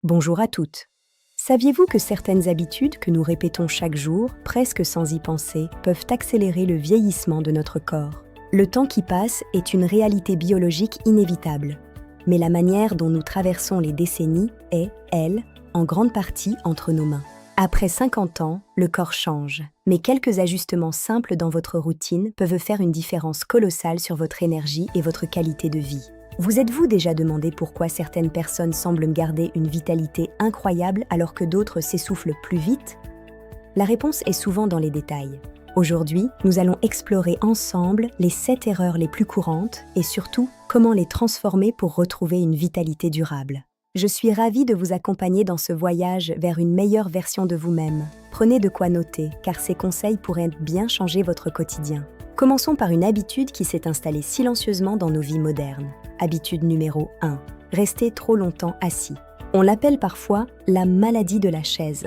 Bonjour à toutes. Saviez-vous que certaines habitudes que nous répétons chaque jour, presque sans y penser, peuvent accélérer le vieillissement de notre corps? Le temps qui passe est une réalité biologique inévitable, mais la manière dont nous traversons les décennies est, elle, en grande partie entre nos mains. Après 50 ans, le corps change, mais quelques ajustements simples dans votre routine peuvent faire une différence colossale sur votre énergie et votre qualité de vie. Vous êtes-vous déjà demandé pourquoi certaines personnes semblent garder une vitalité incroyable alors que d'autres s'essoufflent plus vite? La réponse est souvent dans les détails. Aujourd'hui, nous allons explorer ensemble les 7 erreurs les plus courantes et surtout comment les transformer pour retrouver une vitalité durable. Je suis ravie de vous accompagner dans ce voyage vers une meilleure version de vous-même. Prenez de quoi noter, car ces conseils pourraient bien changer votre quotidien. Commençons par une habitude qui s'est installée silencieusement dans nos vies modernes. Habitude numéro 1. Rester trop longtemps assis. On l'appelle parfois la maladie de la chaise.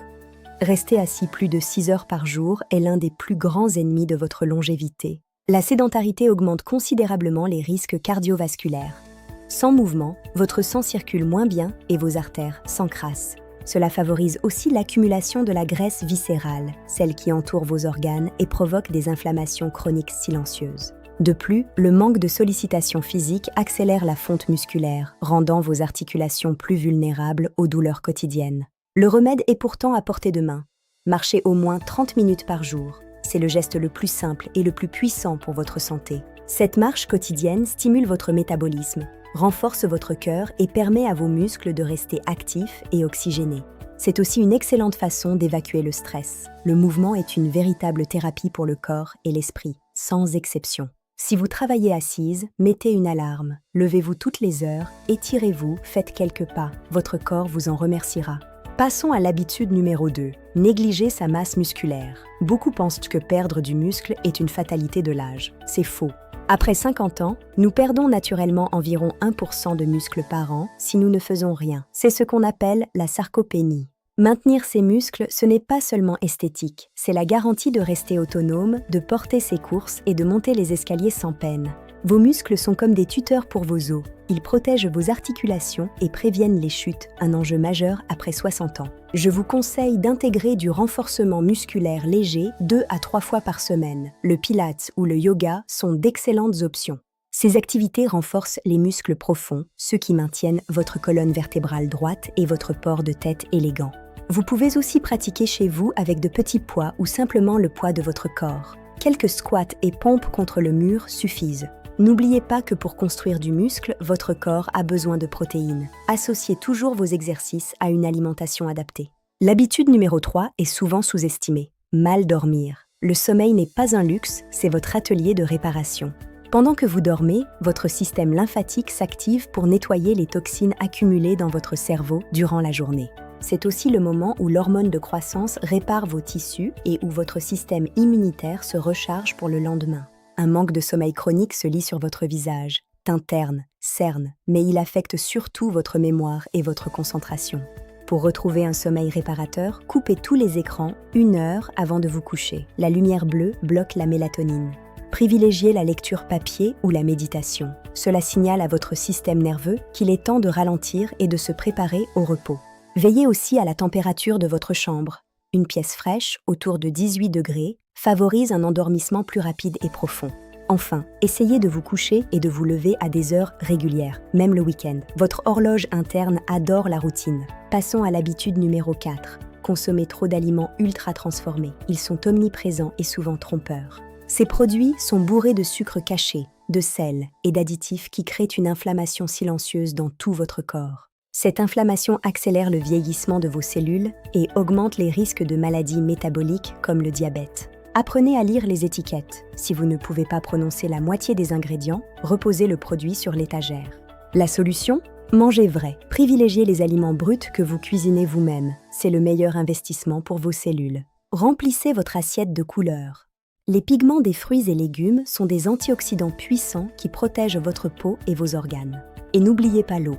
Rester assis plus de 6 heures par jour est l'un des plus grands ennemis de votre longévité. La sédentarité augmente considérablement les risques cardiovasculaires. Sans mouvement, votre sang circule moins bien et vos artères s'encrassent. Cela favorise aussi l'accumulation de la graisse viscérale, celle qui entoure vos organes et provoque des inflammations chroniques silencieuses. De plus, le manque de sollicitation physique accélère la fonte musculaire, rendant vos articulations plus vulnérables aux douleurs quotidiennes. Le remède est pourtant à portée de main. Marchez au moins 30 minutes par jour. C'est le geste le plus simple et le plus puissant pour votre santé. Cette marche quotidienne stimule votre métabolisme, renforce votre cœur et permet à vos muscles de rester actifs et oxygénés. C'est aussi une excellente façon d'évacuer le stress. Le mouvement est une véritable thérapie pour le corps et l'esprit, sans exception. Si vous travaillez assise, mettez une alarme, levez-vous toutes les heures, étirez-vous, faites quelques pas, votre corps vous en remerciera. Passons à l'habitude numéro 2, négliger sa masse musculaire. Beaucoup pensent que perdre du muscle est une fatalité de l'âge. C'est faux. Après 50 ans, nous perdons naturellement environ 1% de muscles par an si nous ne faisons rien. C'est ce qu'on appelle la sarcopénie. Maintenir ses muscles, ce n'est pas seulement esthétique, c'est la garantie de rester autonome, de porter ses courses et de monter les escaliers sans peine. Vos muscles sont comme des tuteurs pour vos os. Ils protègent vos articulations et préviennent les chutes, un enjeu majeur après 60 ans. Je vous conseille d'intégrer du renforcement musculaire léger 2 à 3 fois par semaine. Le pilates ou le yoga sont d'excellentes options. Ces activités renforcent les muscles profonds, ceux qui maintiennent votre colonne vertébrale droite et votre port de tête élégant. Vous pouvez aussi pratiquer chez vous avec de petits poids ou simplement le poids de votre corps. Quelques squats et pompes contre le mur suffisent. N'oubliez pas que pour construire du muscle, votre corps a besoin de protéines. Associez toujours vos exercices à une alimentation adaptée. L'habitude numéro 3 est souvent sous-estimée. Mal dormir. Le sommeil n'est pas un luxe, c'est votre atelier de réparation. Pendant que vous dormez, votre système lymphatique s'active pour nettoyer les toxines accumulées dans votre cerveau durant la journée. C'est aussi le moment où l'hormone de croissance répare vos tissus et où votre système immunitaire se recharge pour le lendemain. Un manque de sommeil chronique se lit sur votre visage, teint terne, cerne, mais il affecte surtout votre mémoire et votre concentration. Pour retrouver un sommeil réparateur, coupez tous les écrans 1 heure avant de vous coucher. La lumière bleue bloque la mélatonine. Privilégiez la lecture papier ou la méditation. Cela signale à votre système nerveux qu'il est temps de ralentir et de se préparer au repos. Veillez aussi à la température de votre chambre. Une pièce fraîche, autour de 18 degrés, favorise un endormissement plus rapide et profond. Enfin, essayez de vous coucher et de vous lever à des heures régulières, même le week-end. Votre horloge interne adore la routine. Passons à l'habitude numéro 4. Consommer trop d'aliments ultra transformés. Ils sont omniprésents et souvent trompeurs. Ces produits sont bourrés de sucre caché, de sel et d'additifs qui créent une inflammation silencieuse dans tout votre corps. Cette inflammation accélère le vieillissement de vos cellules et augmente les risques de maladies métaboliques comme le diabète. Apprenez à lire les étiquettes. Si vous ne pouvez pas prononcer la moitié des ingrédients, reposez le produit sur l'étagère. La solution ? Mangez vrai. Privilégiez les aliments bruts que vous cuisinez vous-même. C'est le meilleur investissement pour vos cellules. Remplissez votre assiette de couleurs. Les pigments des fruits et légumes sont des antioxydants puissants qui protègent votre peau et vos organes. Et n'oubliez pas l'eau.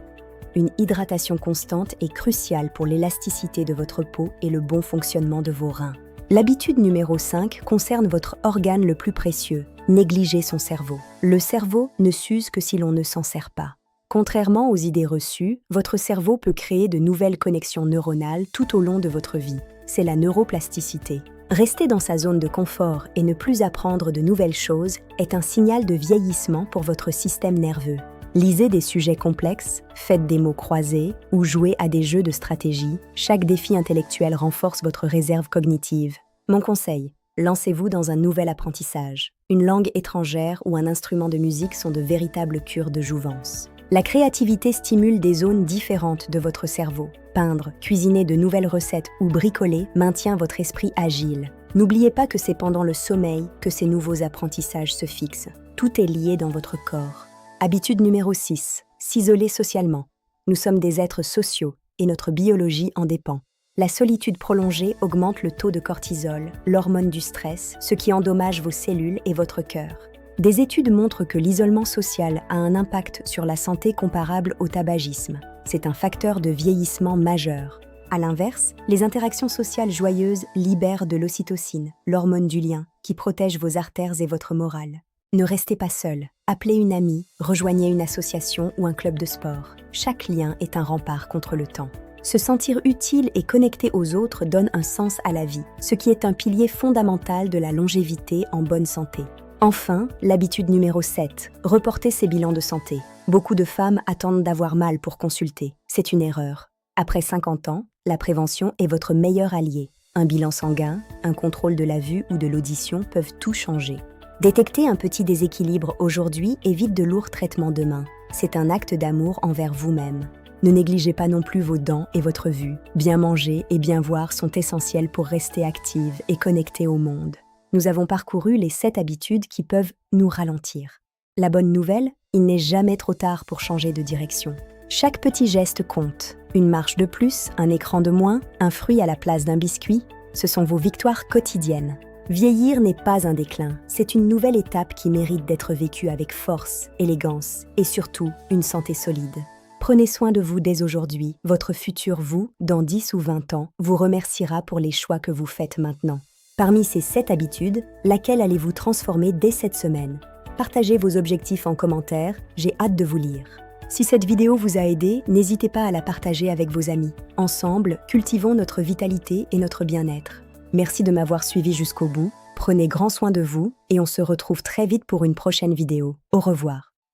Une hydratation constante est cruciale pour l'élasticité de votre peau et le bon fonctionnement de vos reins. L'habitude numéro 5 concerne votre organe le plus précieux, négliger son cerveau. Le cerveau ne s'use que si l'on ne s'en sert pas. Contrairement aux idées reçues, votre cerveau peut créer de nouvelles connexions neuronales tout au long de votre vie. C'est la neuroplasticité. Rester dans sa zone de confort et ne plus apprendre de nouvelles choses est un signal de vieillissement pour votre système nerveux. Lisez des sujets complexes, faites des mots croisés ou jouez à des jeux de stratégie. Chaque défi intellectuel renforce votre réserve cognitive. Mon conseil, lancez-vous dans un nouvel apprentissage. Une langue étrangère ou un instrument de musique sont de véritables cures de jouvence. La créativité stimule des zones différentes de votre cerveau. Peindre, cuisiner de nouvelles recettes ou bricoler maintient votre esprit agile. N'oubliez pas que c'est pendant le sommeil que ces nouveaux apprentissages se fixent. Tout est lié dans votre corps. Habitude numéro 6. S'isoler socialement. Nous sommes des êtres sociaux et notre biologie en dépend. La solitude prolongée augmente le taux de cortisol, l'hormone du stress, ce qui endommage vos cellules et votre cœur. Des études montrent que l'isolement social a un impact sur la santé comparable au tabagisme. C'est un facteur de vieillissement majeur. À l'inverse, les interactions sociales joyeuses libèrent de l'ocytocine, l'hormone du lien, qui protège vos artères et votre morale. Ne restez pas seul. Appelez une amie, rejoignez une association ou un club de sport. Chaque lien est un rempart contre le temps. Se sentir utile et connecté aux autres donne un sens à la vie, ce qui est un pilier fondamental de la longévité en bonne santé. Enfin, l'habitude numéro 7, reporter ses bilans de santé. Beaucoup de femmes attendent d'avoir mal pour consulter. C'est une erreur. Après 50 ans, la prévention est votre meilleur allié. Un bilan sanguin, un contrôle de la vue ou de l'audition peuvent tout changer. Détecter un petit déséquilibre aujourd'hui évite de lourds traitements demain. C'est un acte d'amour envers vous-même. Ne négligez pas non plus vos dents et votre vue. Bien manger et bien voir sont essentiels pour rester active et connectée au monde. Nous avons parcouru les 7 habitudes qui peuvent nous ralentir. La bonne nouvelle, il n'est jamais trop tard pour changer de direction. Chaque petit geste compte. Une marche de plus, un écran de moins, un fruit à la place d'un biscuit, ce sont vos victoires quotidiennes. Vieillir n'est pas un déclin, c'est une nouvelle étape qui mérite d'être vécue avec force, élégance et surtout une santé solide. Prenez soin de vous dès aujourd'hui. Votre futur vous, dans 10 ou 20 ans, vous remerciera pour les choix que vous faites maintenant. Parmi ces 7 habitudes, laquelle allez-vous transformer dès cette semaine? Partagez vos objectifs en commentaire, j'ai hâte de vous lire. Si cette vidéo vous a aidé, n'hésitez pas à la partager avec vos amis. Ensemble, cultivons notre vitalité et notre bien-être. Merci de m'avoir suivi jusqu'au bout, prenez grand soin de vous et on se retrouve très vite pour une prochaine vidéo. Au revoir.